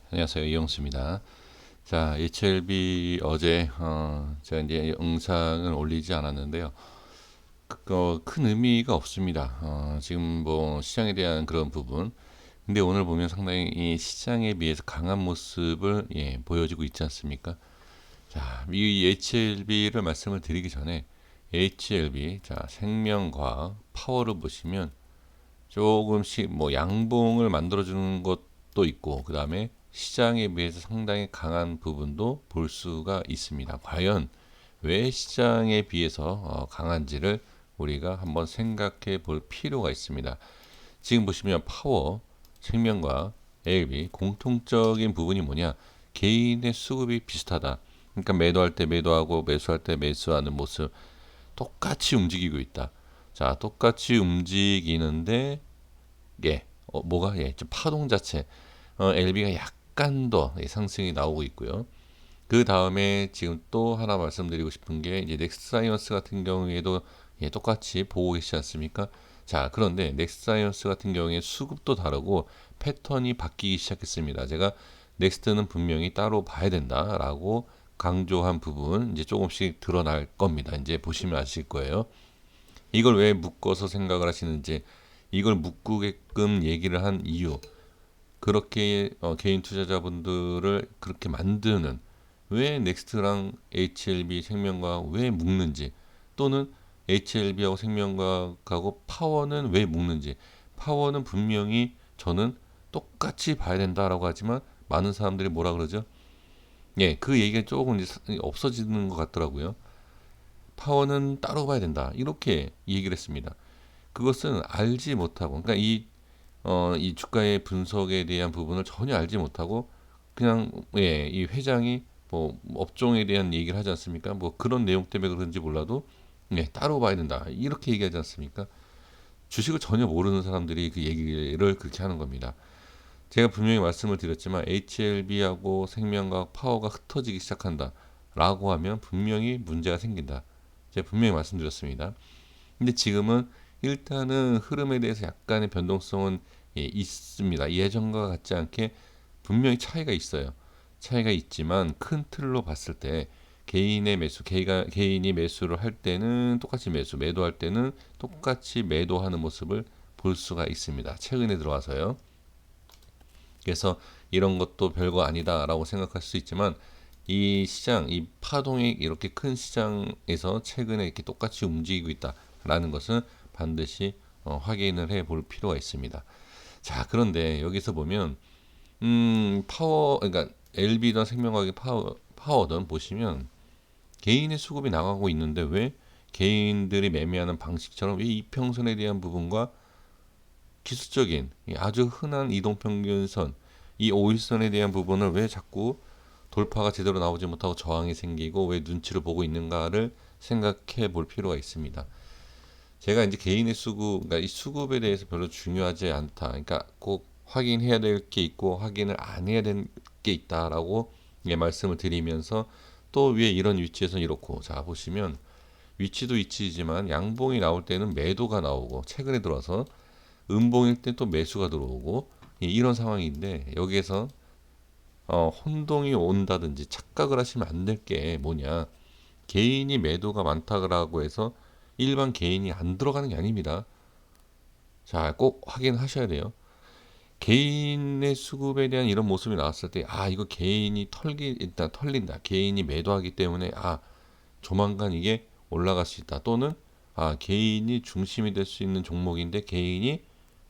안녕하세요. 이영수입니다. 자, HLB 어제 제가 이제 영상을 올리지 않았는데요. 큰 의미가 없습니다. 지금 뭐 시장에 대한 그런 부분. 근데 오늘 보면 상당히 이 시장에 비해서 강한 모습을 보여주고 있지 않습니까? 자, 이 HLB를 말씀을 드리기 전에 HLB, 자, 생명과학, 파워를 보시면 조금씩 뭐 양봉을 만들어주는 것도 있고, 그 다음에 시장에 비해서 상당히 강한 부분도 볼 수가 있습니다. 과연 왜 시장에 비해서 강한지를 우리가 한번 생각해 볼 필요가 있습니다. 지금 보시면 파워, 생명과 ALB 공통적인 부분이 뭐냐? 개인의 수급이 비슷하다. 그러니까 매도할 때 매도하고 매수할 때 매수하는 모습 똑같이 움직이고 있다. 자, 똑같이 움직이는데 뭐가 좀 파동 자체 LB가 약간 더 상승이 나오고 있고요. 그 다음에 지금 또 하나 말씀드리고 싶은 게 이제 넥스사이언스 같은 경우에도 똑같이 보고 계시지 않습니까? 자, 그런데 넥스사이언스 같은 경우에 수급도 다르고 패턴이 바뀌기 시작했습니다. 제가 넥스트는 분명히 따로 봐야 된다라고 강조한 부분 이제 조금씩 드러날 겁니다. 이제 보시면 아실 거예요. 이걸 왜 묶어서 생각을 하시는지, 이걸 묶게끔 얘기를 한 이유, 그렇게 개인 투자자분들을 그렇게 만드는, 왜 넥스트랑 HLB 생명과학 왜 묶는지, 또는 HLB하고 생명과학하고 파워는 왜 묶는지. 파워는 분명히 저는 똑같이 봐야 된다라고 하지만 많은 사람들이 뭐라 그러죠? 그 얘기가 조금 이제 없어지는 것 같더라고요. 파워는 따로 봐야 된다, 이렇게 얘기를 했습니다. 그것은 알지 못하고, 그러니까 이 주가의 분석에 대한 부분을 전혀 알지 못하고 그냥 이 회장이 뭐 업종에 대한 얘기를 하지 않습니까? 뭐 그런 내용 때문에 그런지 몰라도 따로 봐야 된다, 이렇게 얘기하지 않습니까? 주식을 전혀 모르는 사람들이 그 얘기를 그렇게 하는 겁니다. 제가 분명히 말씀을 드렸지만 HLB하고 생명과학 파워가 흩어지기 시작한다 라고 하면 분명히 문제가 생긴다, 제가 분명히 말씀드렸습니다. 근데 지금은 일단은 흐름에 대해서 약간의 변동성은 있습니다. 예전과 같지 않게 분명히 차이가 있어요. 차이가 있지만 큰 틀로 봤을 때 개인의 매수, 개인이 매수를 할 때는 똑같이 매수, 매도할 때는 똑같이 매도하는 모습을 볼 수가 있습니다. 최근에 들어와서요. 그래서 이런 것도 별거 아니다라고 생각할 수 있지만, 이 시장, 이 파동이 이렇게 큰 시장에서 최근에 이렇게 똑같이 움직이고 있다라는 것은 반드시 확인을 해 볼 필요가 있습니다. 자, 그런데 여기서 보면 파워, 그러니까 LB든 생명과학의 파워든 보시면 개인의 수급이 나가고 있는데, 왜 개인들이 매매하는 방식처럼 왜 이평선에 대한 부분과 기술적인 아주 흔한 이동평균선, 이 5일선에 대한 부분을 왜 자꾸 돌파가 제대로 나오지 못하고 저항이 생기고 왜 눈치를 보고 있는가를 생각해 볼 필요가 있습니다. 제가 이제 개인의 수급, 그러니까 이 수급에 대해서 별로 중요하지 않다, 그러니까 꼭 확인해야 될 게 있고 확인을 안 해야 될 게 있다라고 말씀을 드리면서, 또 왜 이런 위치에서 이렇고, 자 보시면 위치도 위치이지만 양봉이 나올 때는 매도가 나오고, 최근에 들어서 음봉일 때 또 매수가 들어오고, 이런 상황인데, 여기에서 혼동이 온다든지 착각을 하시면 안 될 게 뭐냐, 개인이 매도가 많다고 해서 일반 개인이 안 들어가는 게 아닙니다. 자, 꼭 확인하셔야 돼요. 개인의 수급에 대한 이런 모습이 나왔을 때, 이거 개인이 일단 털린다, 개인이 매도하기 때문에 조만간 이게 올라갈 수 있다, 또는 개인이 중심이 될 수 있는 종목인데 개인이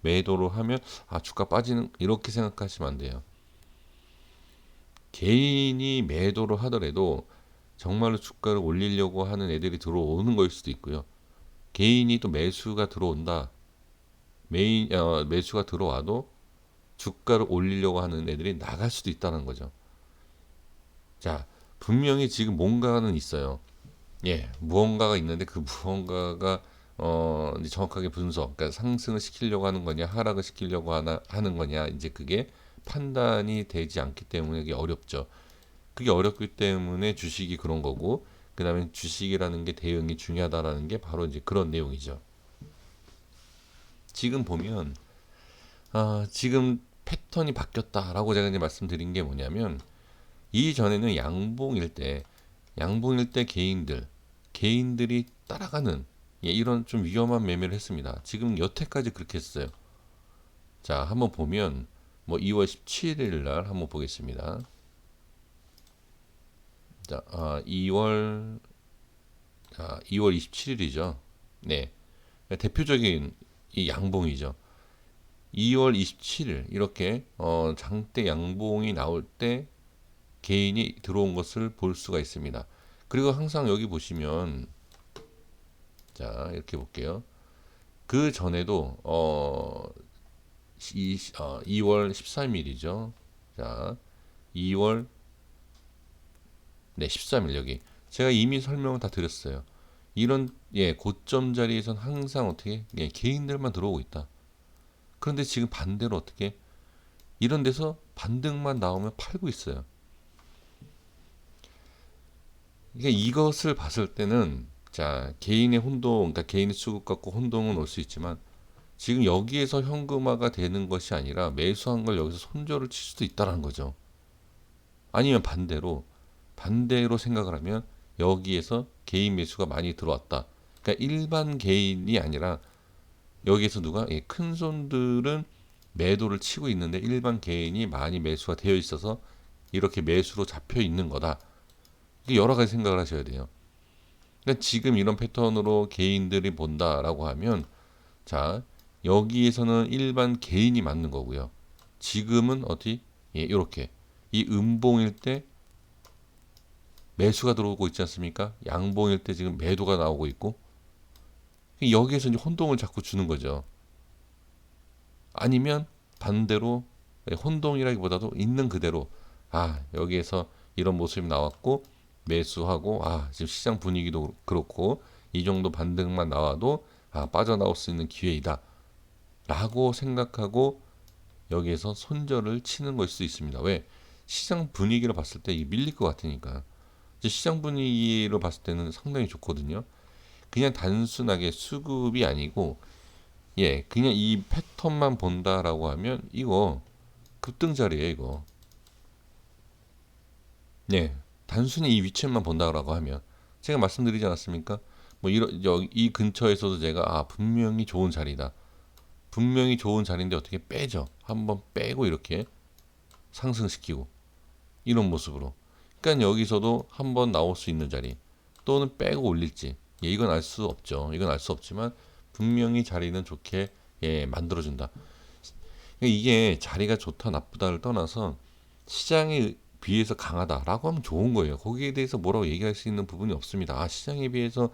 매도로 하면 주가 빠지는, 이렇게 생각하시면 안 돼요. 개인이 매도를 하더라도 정말로 주가를 올리려고 하는 애들이 들어오는 거일 수도 있고요. 개인이 또 매수가 들어온다, 매수가 들어와도 주가를 올리려고 하는 애들이 나갈 수도 있다는 거죠. 자, 분명히 지금 뭔가는 있어요. 무언가가 있는데 그 무언가가 이제 정확하게 분석, 그러니까 상승을 시키려고 하는 거냐, 하락을 시키려고 하는 거냐, 이제 그게 판단이 되지 않기 때문에 그게 어렵죠. 그게 어렵기 때문에 주식이 그런 거고, 그 다음에 주식이라는 게 대응이 중요하다라는 게 바로 이제 그런 내용이죠. 지금 보면 지금 패턴이 바뀌었다라고 제가 이제 말씀드린 게 뭐냐면, 이전에는 양봉일 때 개인들이 따라가는, 예, 이런 좀 위험한 매매를 했습니다. 지금 여태까지 그렇게 했어요. 자, 한번 보면 뭐 2월 17일 날 한번 보겠습니다. 자, 2월 27일이죠. 네. 대표적인 이 양봉이죠. 2월 27일 이렇게 장대 양봉이 나올 때 개인이 들어온 것을 볼 수가 있습니다. 그리고 항상 여기 보시면, 자, 이렇게 볼게요. 그 전에도 2월 13일이죠. 자, 2월, 네, 13일 여기. 제가 이미 설명을 다 드렸어요. 이런, 예, 고점 자리에선 항상 어떻게, 예, 개인들만 들어오고 있다. 그런데 지금 반대로 어떻게, 이런 데서 반등만 나오면 팔고 있어요. 그러니까 이것을 봤을 때는, 자, 개인의 혼동, 그러니까 개인의 수급 갖고 혼동은 올 수 있지만, 지금 여기에서 현금화가 되는 것이 아니라 매수한 걸 여기서 손절을 칠 수도 있다는 거죠. 아니면 반대로 생각을 하면 여기에서 개인 매수가 많이 들어왔다. 그러니까 일반 개인이 아니라 여기에서 누가, 예, 큰 손들은 매도를 치고 있는데 일반 개인이 많이 매수가 되어 있어서 이렇게 매수로 잡혀 있는 거다. 여러 가지 생각을 하셔야 돼요. 그러니까 지금 이런 패턴으로 개인들이 본다라고 하면, 자, 여기에서는 일반 개인이 맞는 거고요. 지금은 어디, 예, 이렇게 이 음봉일 때 매수가 들어오고 있지 않습니까? 양봉일 때 지금 매도가 나오고 있고, 여기에서 이제 혼동을 자꾸 주는 거죠. 아니면 반대로, 예, 혼동이라기보다도 있는 그대로, 아, 여기에서 이런 모습이 나왔고 매수하고, 아, 지금 시장 분위기도 그렇고 이 정도 반등만 나와도, 아, 빠져나올 수 있는 기회이다 라고 생각하고 여기에서 손절을 치는 걸 수 있습니다. 왜? 시장 분위기를 봤을 때 이게 밀릴 것 같으니까. 이제 시장 분위기로 봤을 때는 상당히 좋거든요. 그냥 단순하게 수급이 아니고, 예, 그냥 이 패턴만 본다라고 하면 이거 급등자리에요, 이거. 네, 단순히 이 위치만 본다라고 하면 제가 말씀드리지 않았습니까? 뭐 이 근처에서도 제가, 아, 분명히 좋은 자리다. 분명히 좋은 자리인데 어떻게 빼죠? 한번 빼고 이렇게 상승시키고 이런 모습으로. 그러니까 여기서도 한번 나올 수 있는 자리 또는 빼고 올릴지, 예, 이건 알 수 없죠. 이건 알 수 없지만 분명히 자리는 좋게, 예, 만들어준다. 그러니까 이게 자리가 좋다 나쁘다를 떠나서 시장에 비해서 강하다라고 하면 좋은 거예요. 거기에 대해서 뭐라고 얘기할 수 있는 부분이 없습니다. 아, 시장에 비해서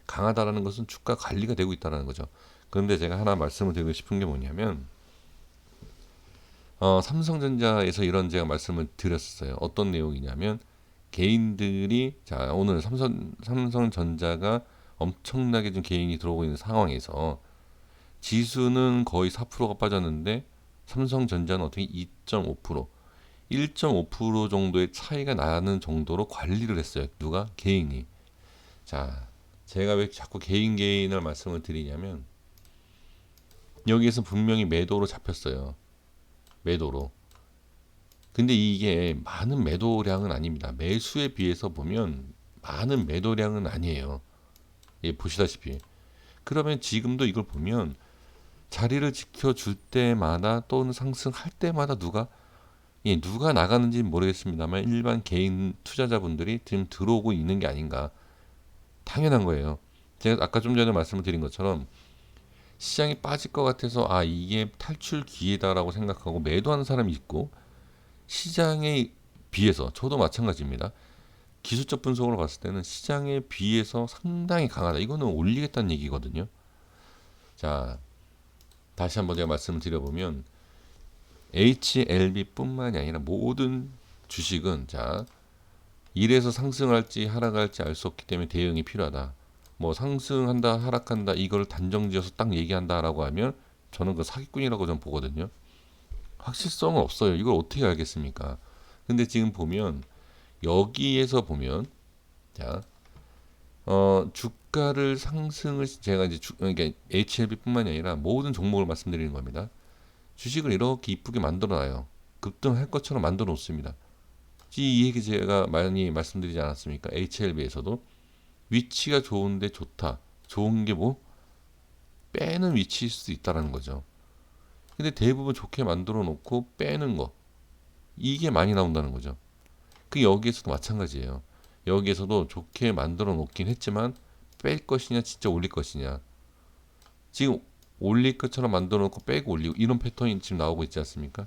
강하다라는 것은 주가 관리가 되고 있다는 거죠. 그런데 제가 하나 말씀을 드리고 싶은 게 뭐냐면, 삼성전자에서 이런 제가 말씀을 드렸어요. 어떤 내용이냐면, 개인들이, 자, 오늘 삼성전자가 엄청나게 좀 개인이 들어오고 있는 상황에서 지수는 거의 4%가 빠졌는데 삼성전자는 어떻게 2.5%, 1.5% 정도의 차이가 나는 정도로 관리를 했어요. 누가? 개인이. 자, 제가 왜 자꾸 개인을 말씀을 드리냐면, 여기에서 분명히 매도로 잡혔어요. 매도로. 근데 이게 많은 매도량은 아닙니다. 매수에 비해서 보면 많은 매도량은 아니에요. 예, 보시다시피. 그러면 지금도 이걸 보면 자리를 지켜줄 때마다 또는 상승할 때마다 누가, 예, 누가 나가는지 모르겠습니다만 일반 개인 투자자분들이 지금 들어오고 있는 게 아닌가. 당연한 거예요. 제가 아까 좀 전에 말씀을 드린 것처럼 시장이 빠질 것 같아서, 아, 이게 탈출 기회다라고 생각하고 매도하는 사람이 있고, 시장에 비해서 저도 마찬가지입니다. 기술적 분석으로 봤을 때는 시장에 비해서 상당히 강하다. 이거는 올리겠다는 얘기거든요. 자, 다시 한번 제가 말씀을 드려보면 HLB뿐만이 아니라 모든 주식은, 자, 이래서 상승할지 하락할지 알 수 없기 때문에 대응이 필요하다. 뭐 상승한다 하락한다 이걸 단정지어서 딱 얘기한다라고 하면 저는 그 사기꾼이라고 좀 보거든요. 확실성은 없어요. 이걸 어떻게 알겠습니까? 근데 지금 보면 여기에서 보면, 자, 주가를 상승을 제가 이제 그러니까 HLB뿐만이 아니라 모든 종목을 말씀드리는 겁니다. 주식을 이렇게 이쁘게 만들어놔요. 급등할 것처럼 만들어 놓습니다. 이 얘기 제가 많이 말씀드리지 않았습니까? HLB에서도 위치가 좋은데 좋다. 좋은 게 뭐? 빼는 위치일 수도 있다라는 거죠. 근데 대부분 좋게 만들어 놓고 빼는 거. 이게 많이 나온다는 거죠. 그 여기에서도 마찬가지예요. 여기에서도 좋게 만들어 놓긴 했지만 뺄 것이냐 진짜 올릴 것이냐. 지금 올릴 것처럼 만들어 놓고 빼고 올리고 이런 패턴이 지금 나오고 있지 않습니까?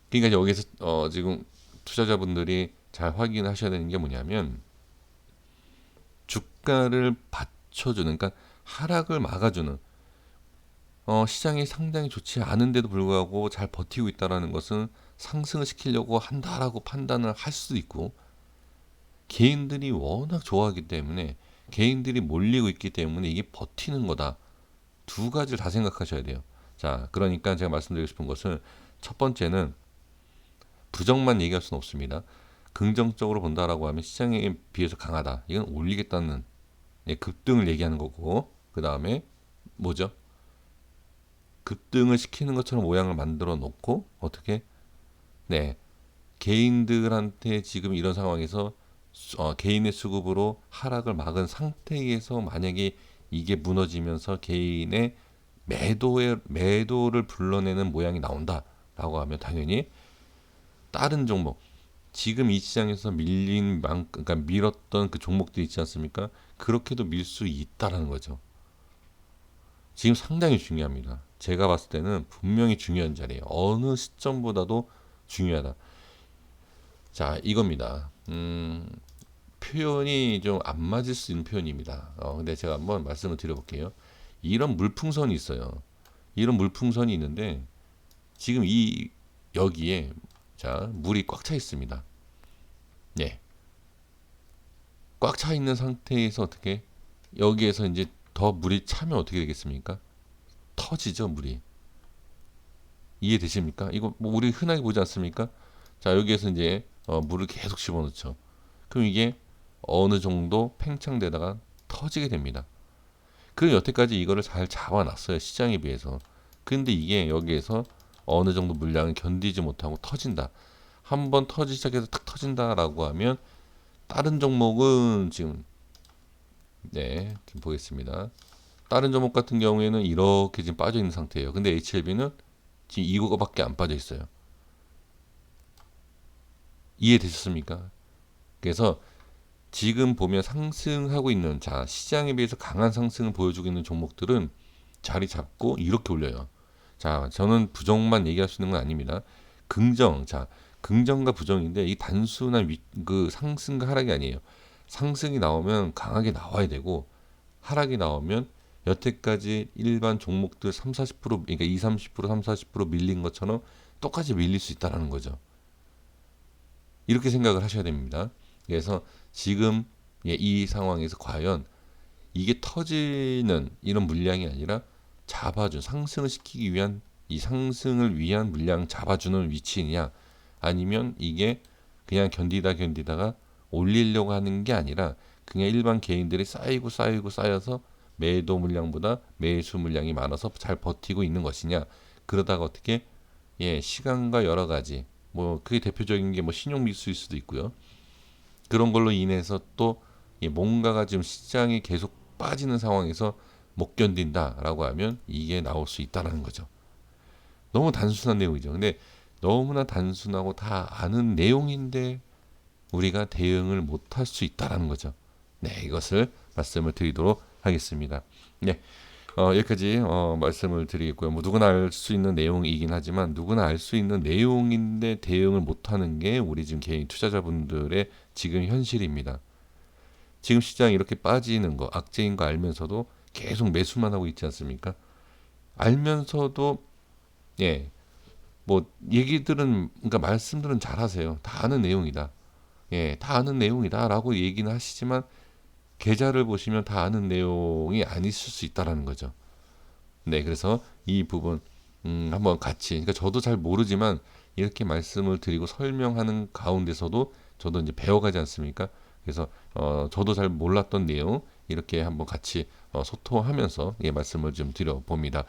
그러니까 여기서 지금 투자자분들이 잘 확인하셔야 되는 게 뭐냐면 주가를 받쳐주는, 그러니까 하락을 막아주는, 시장이 상당히 좋지 않은데도 불구하고 잘 버티고 있다라는 것은 상승을 시키려고 한다라고 판단을 할 수도 있고, 개인들이 워낙 좋아하기 때문에 개인들이 몰리고 있기 때문에 이게 버티는 거다. 두 가지를 다 생각하셔야 돼요. 자, 그러니까 제가 말씀드리고 싶은 것은 첫 번째는 부정만 얘기할 수는 없습니다. 긍정적으로 본다라고 하면 시장에 비해서 강하다. 이건 올리겠다는 급등을 얘기하는 거고, 그 다음에 뭐죠? 급등을 시키는 것처럼 모양을 만들어 놓고 어떻게? 네, 개인들한테 지금 이런 상황에서 개인의 수급으로 하락을 막은 상태에서 만약에 이게 무너지면서 개인의 매도를 불러내는 모양이 나온다라고 하면 당연히 다른 종목, 지금 이 시장에서 밀린 만큼, 그러니까 밀었던 그 종목들 있지 않습니까? 그렇게도 밀 수 있다라는 거죠. 지금 상당히 중요합니다. 제가 봤을 때는 분명히 중요한 자리예요. 어느 시점보다도 중요하다. 자, 이겁니다. 표현이 좀 안 맞을 수 있는 표현입니다. 근데 제가 한번 말씀을 드려볼게요. 이런 물풍선이 있어요. 이런 물풍선이 있는데 지금 이 여기에 자 물이 꽉 차 있습니다. 네, 꽉 차 있는 상태에서 어떻게 여기에서 이제 더 물이 차면 어떻게 되겠습니까? 터지죠 물이. 이해되십니까? 이거 뭐 우리 흔하게 보지 않습니까? 자 여기에서 이제 물을 계속 집어넣죠. 그럼 이게 어느 정도 팽창되다가 터지게 됩니다. 그 여태까지 이거를 잘 잡아놨어요 시장에 비해서. 근데 이게 여기에서 어느 정도 물량을 견디지 못하고 터진다. 한번 터지기 시작해서 탁 터진다라고 하면 다른 종목은 지금 네 지금 보겠습니다. 다른 종목 같은 경우에는 이렇게 지금 빠져 있는 상태예요. 근데 HLB는 지금 이거밖에 안 빠져 있어요. 이해되셨습니까? 그래서 지금 보면 상승하고 있는 자 시장에 비해서 강한 상승을 보여주고 있는 종목들은 자리 잡고 이렇게 올려요. 자 저는 부정만 얘기할 수 있는 건 아닙니다. 긍정, 자 긍정과 부정인데 이 단순한 그 상승과 하락이 아니에요. 상승이 나오면 강하게 나와야 되고 하락이 나오면 여태까지 일반 종목들 3, 40% 그러니까 2, 30%, 3, 40% 밀린 것처럼 똑같이 밀릴 수 있다는 거죠. 이렇게 생각을 하셔야 됩니다. 그래서 지금 이 상황에서 과연 이게 터지는 이런 물량이 아니라 잡아준 상승을 시키기 위한 이 상승을 위한 물량 잡아주는 위치냐 아니면 이게 그냥 견디다가 올리려고 하는 게 아니라 그냥 일반 개인들이 쌓여서 매도 물량보다 매수 물량이 많아서 잘 버티고 있는 것이냐. 그러다가 어떻게 시간과 여러 가지 뭐 그게 대표적인 게 뭐 신용 미수일 수도 있고요. 그런 걸로 인해서 또 뭔가가 지금 시장이 계속 빠지는 상황에서 못 견딘다라고 하면 이게 나올 수 있다는 거죠. 너무 단순한 내용이죠. 근데 너무나 단순하고 다 아는 내용인데 우리가 대응을 못할 수 있다는 거죠. 네, 이것을 말씀을 드리도록 하겠습니다. 네, 여기까지 말씀을 드리겠고요. 뭐 누구나 알 수 있는 내용이긴 하지만 누구나 알 수 있는 내용인데 대응을 못하는 게 우리 지금 개인 투자자분들의 지금 현실입니다. 지금 시장이 이렇게 빠지는 거 악재인 거 알면서도 계속 매수만 하고 있지 않습니까? 알면서도 예, 뭐 얘기들은 그러니까 말씀들은 잘 하세요. 다 아는 내용이다. 예, 다 아는 내용이다라고 얘기는 하시지만 계좌를 보시면 다 아는 내용이 아니실 수 있다라는 거죠. 네, 그래서 이 부분 한번 같이 그러니까 저도 잘 모르지만 이렇게 말씀을 드리고 설명하는 가운데서도 저도 이제 배워가지 않습니까? 그래서 저도 잘 몰랐던 내용 이렇게 한번 같이 소통하면서 말씀을 좀 드려봅니다.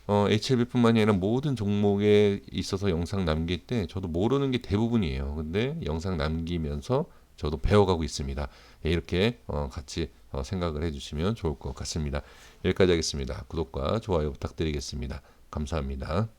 HLB뿐만이 아니라 모든 종목에 있어서 영상 남길 때 저도 모르는 게 대부분이에요. 근데 영상 남기면서 저도 배워가고 있습니다. 예, 이렇게 같이 생각을 해주시면 좋을 것 같습니다. 여기까지 하겠습니다. 구독과 좋아요 부탁드리겠습니다. 감사합니다.